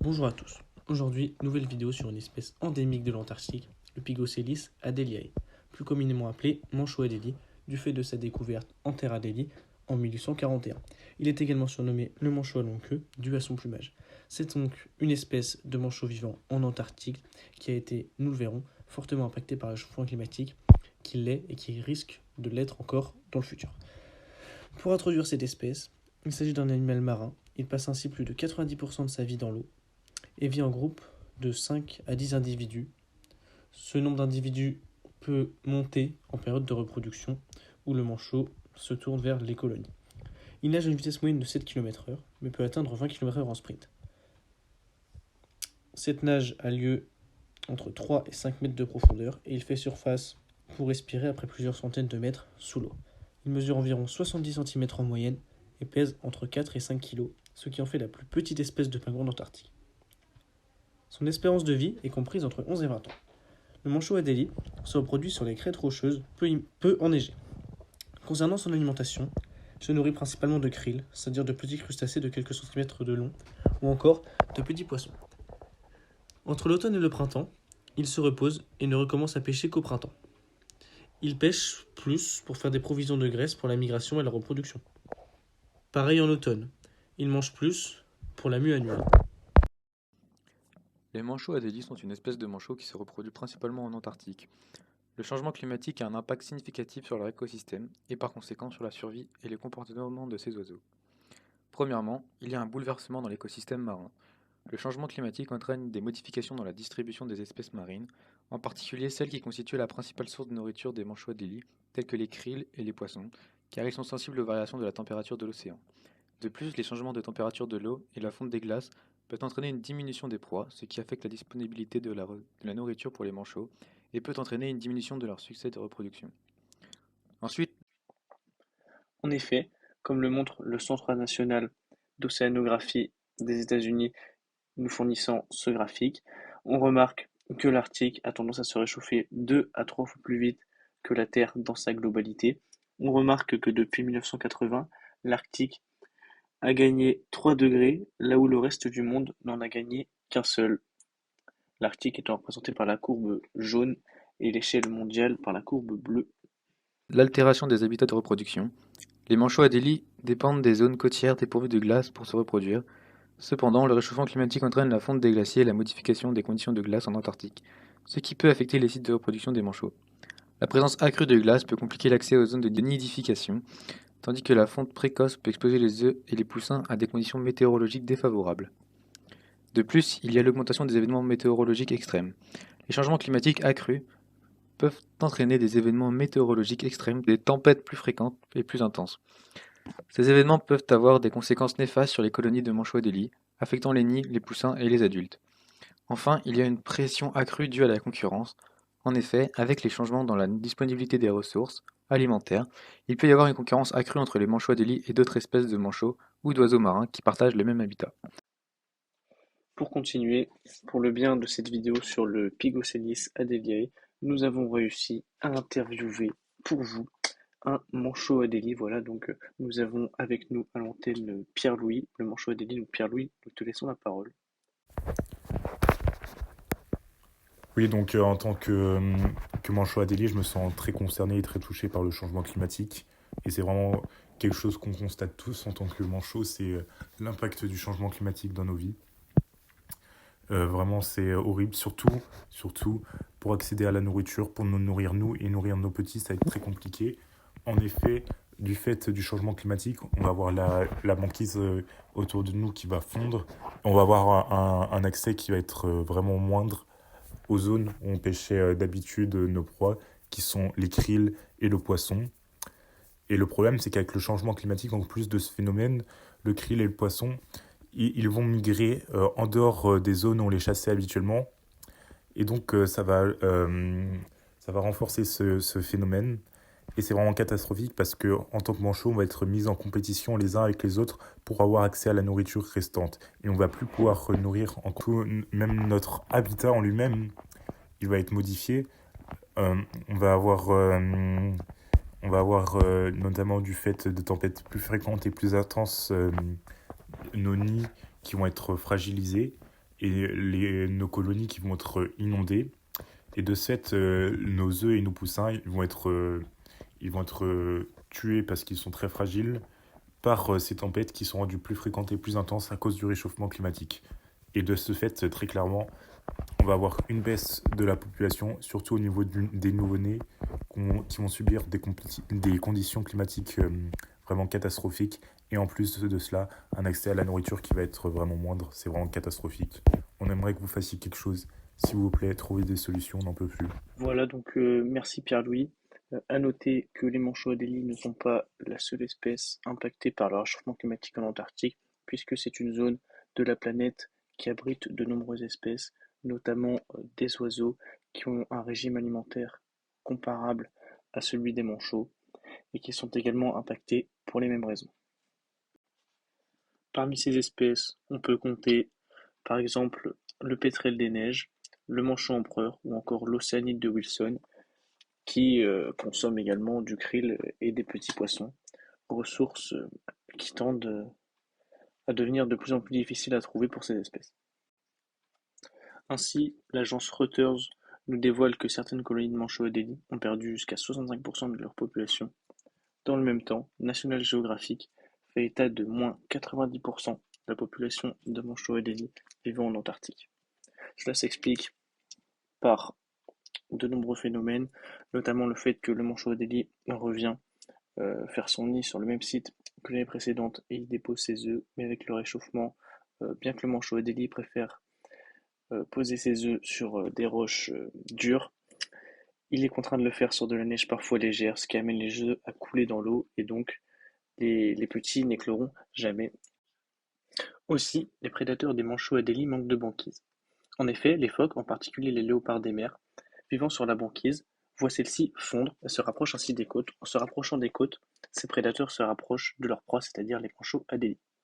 Bonjour à tous. Aujourd'hui, nouvelle vidéo sur une espèce endémique de l'Antarctique, le Pygoscelis adeliae, plus communément appelé manchot adélie, du fait de sa découverte en terre Adélie en 1841. Il est également surnommé le manchot à longue queue, dû à son plumage. C'est donc une espèce de manchot vivant en Antarctique qui a été, nous le verrons, fortement impactée par le changement climatique, qui l'est et qui risque de l'être encore dans le futur. Pour introduire cette espèce, il s'agit d'un animal marin. Il passe ainsi plus de 90% de sa vie dans l'eau et vit en groupe de 5 à 10 individus. Ce nombre d'individus peut monter en période de reproduction où le manchot se tourne vers les colonies. Il nage à une vitesse moyenne de 7 km/h, mais peut atteindre 20 km/h en sprint. Cette nage a lieu entre 3 et 5 mètres de profondeur et il fait surface pour respirer après plusieurs centaines de mètres sous l'eau. Il mesure environ 70 cm en moyenne et pèse entre 4 et 5 kg, ce qui en fait la plus petite espèce de pingouin d'Antarctique. Son espérance de vie est comprise entre 11 et 20 ans. Le manchot adélie se reproduit sur les crêtes rocheuses peu enneigées. Concernant son alimentation, il se nourrit principalement de krill, c'est-à-dire de petits crustacés de quelques centimètres de long, ou encore de petits poissons. Entre l'automne et le printemps, il se repose et ne recommence à pêcher qu'au printemps. Il pêche plus pour faire des provisions de graisse pour la migration et la reproduction. Pareil en automne, il mange plus pour la mue annuelle. Les manchots adélie sont une espèce de manchot qui se reproduit principalement en Antarctique. Le changement climatique a un impact significatif sur leur écosystème et par conséquent sur la survie et les comportements de ces oiseaux. Premièrement, il y a un bouleversement dans l'écosystème marin. Le changement climatique entraîne des modifications dans la distribution des espèces marines, en particulier celles qui constituent la principale source de nourriture des manchots adélie, telles que les krills et les poissons, car ils sont sensibles aux variations de la température de l'océan. De plus, les changements de température de l'eau et la fonte des glaces peuvent entraîner une diminution des proies, ce qui affecte la disponibilité de la nourriture pour les manchots, et peut entraîner une diminution de leur succès de reproduction. Ensuite, En effet, comme le montre le Centre national d'océanographie des États-Unis nous fournissant ce graphique, on remarque que l'Arctique a tendance à se réchauffer 2 à 3 fois plus vite que la Terre dans sa globalité. On remarque que depuis 1980, l'Arctique a gagné 3 degrés, là où le reste du monde n'en a gagné qu'un seul. L'Arctique étant représenté par la courbe jaune et l'échelle mondiale par la courbe bleue. l'altération des habitats de reproduction. Les manchots adélie dépendent des zones côtières dépourvues de glace pour se reproduire. Cependant, le réchauffement climatique entraîne la fonte des glaciers et la modification des conditions de glace en Antarctique, ce qui peut affecter les sites de reproduction des manchots. La présence accrue de glace peut compliquer l'accès aux zones de nidification, tandis que la fonte précoce peut exposer les œufs et les poussins à des conditions météorologiques défavorables. De plus, il y a l'augmentation des événements météorologiques extrêmes. Les changements climatiques accrus peuvent entraîner des événements météorologiques extrêmes, des tempêtes plus fréquentes et plus intenses. Ces événements peuvent avoir des conséquences néfastes sur les colonies de manchots adélie, affectant les nids, les poussins et les adultes. Enfin, il y a une pression accrue due à la concurrence. En effet, avec les changements dans la disponibilité des ressources alimentaires, il peut y avoir une concurrence accrue entre les manchots adélie et d'autres espèces de manchots ou d'oiseaux marins qui partagent le même habitat. Pour continuer, pour le bien de cette vidéo sur le Pygoscelis adeliae, nous avons réussi à interviewer pour vous un manchot adélie. Voilà, donc nous avons avec nous à l'antenne Pierre-Louis, le manchot adélie. Donc Pierre-Louis, nous te laissons la parole. Oui, donc en tant que manchot adélie, je me sens très concerné et très touché par le changement climatique. Et c'est vraiment quelque chose qu'on constate tous en tant que manchot, c'est l'impact du changement climatique dans nos vies. Vraiment, c'est horrible, surtout pour accéder à la nourriture, pour nous nourrir nous et nourrir nos petits, ça va être très compliqué. En effet, du fait du changement climatique, on va avoir la banquise autour de nous qui va fondre. On va avoir un accès qui va être vraiment moindre aux zones où on pêchait d'habitude nos proies, qui sont les krills et le poisson. Et le problème, c'est qu'avec le changement climatique, en plus de ce phénomène, le krill et le poisson, ils vont migrer en dehors des zones où on les chassait habituellement. Et donc, ça va renforcer ce phénomène. Et c'est vraiment catastrophique parce qu'en tant que manchot, on va être mis en compétition les uns avec les autres pour avoir accès à la nourriture restante. Et on ne va plus pouvoir nourrir en tout, même notre habitat en lui-même, il va être modifié. On va avoir, notamment du fait de tempêtes plus fréquentes et plus intenses, nos nids qui vont être fragilisés. et nos colonies qui vont être inondées. Et de ce fait, nos œufs et nos poussins, ils vont être tués parce qu'ils sont très fragiles par ces tempêtes qui sont rendues plus fréquentes et plus intenses à cause du réchauffement climatique. Et de ce fait, très clairement, on va avoir une baisse de la population, surtout au niveau des nouveau-nés qui vont subir des conditions climatiques vraiment catastrophiques. Et en plus de cela, un accès à la nourriture qui va être vraiment moindre. C'est vraiment catastrophique. On aimerait que vous fassiez quelque chose. S'il vous plaît, trouvez des solutions, on n'en peut plus. Voilà, donc merci Pierre-Louis. À noter que les manchots Adélie ne sont pas la seule espèce impactée par le réchauffement climatique en Antarctique, puisque c'est une zone de la planète qui abrite de nombreuses espèces, notamment des oiseaux qui ont un régime alimentaire comparable à celui des manchots et qui sont également impactés pour les mêmes raisons. Parmi ces espèces, on peut compter par exemple le pétrel des neiges, le manchot empereur ou encore l'océanide de Wilson, qui consomment également du krill et des petits poissons, ressources qui tendent à devenir de plus en plus difficiles à trouver pour ces espèces. Ainsi, l'agence Reuters nous dévoile que certaines colonies de manchots Adélie ont perdu jusqu'à 65% de leur population. Dans le même temps, National Geographic fait état de moins 90% de la population de manchots Adélie vivant en Antarctique. Cela s'explique par de nombreux phénomènes, notamment le fait que le manchot Adélie revient faire son nid sur le même site que l'année précédente et il dépose ses œufs, mais avec le réchauffement, bien que le manchot Adélie préfère poser ses œufs sur des roches dures, il est contraint de le faire sur de la neige parfois légère, ce qui amène les œufs à couler dans l'eau et donc les petits n'écloront jamais. Aussi, les prédateurs des manchots Adélie manquent de banquise. En effet, les phoques, en particulier les léopards des mers, vivant sur la banquise, voient celle-ci fondre et se rapprochent ainsi des côtes. En se rapprochant des côtes, ces prédateurs se rapprochent de leur proie, c'est-à-dire les manchots Adélie.